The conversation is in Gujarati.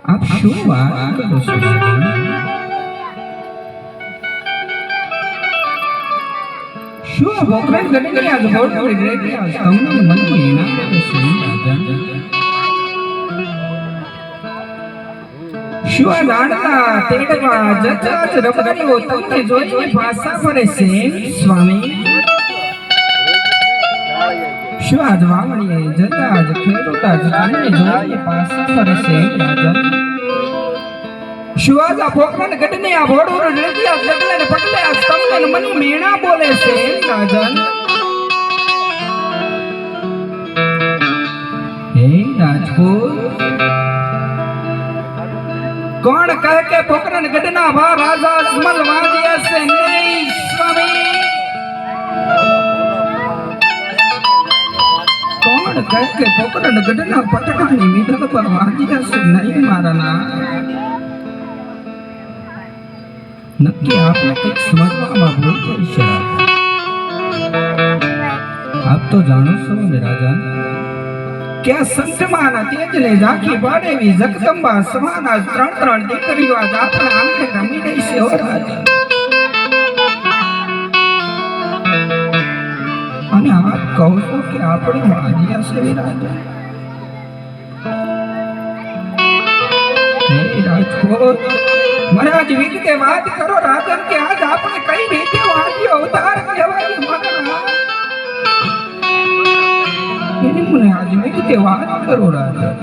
आप શું વાત કરો છો? શું આ બોકરાન ગઢની આજ બોલ કરી ગઈ આજ તમને મન ના આવે છે રાજા. શું આ લાડકા તેડવા જતા જ રબારીઓ તમને જોઈને પાછા ફરે છે સ્વામી? શું આજ વાવણીએ જતા જ ખેડૂતા જ તમને જોઈને પાછા ફરે છે રાજા? શું આજ આ પોકરાને ગઢને આ ભોડું રડિયા જગલે ને પટલે આ તમને મની મેણા બોલે છે રાજન? હે રાજપૂત, કોણ કહે કે પોકરાને ગઢના ભા રાજા અજમલ વાગ્યા છે? નહીં સ્વામી. કોણ કહે કે પોકરાને ગઢના પટકાની મીઠા પર વાગ્યા છે? નહીં મારા ના. નક્કી આપણે કંઈક સમજવામાં ભૂલ કરી છે. આપ તો જાણો છો ને રાજા કે આ સંતમાના તેજને ઝાંખી પાડેવી જગદંબા સમાના ત્રણ દીકરીઓ આજ આપણા આંગણે રમી રહી છે હો રાજા. અને આપ કહો છો કે આપણે વાગ્યા છે રાજા? હે રાજકોટ, મને આજ વિગતે વાત કરો રાજન કે આજ આપણે કઈ રીતે વાગ્યો અવતાર કહેવાય મારા? એની મને આજ વિગતે વાત કરો રાજન.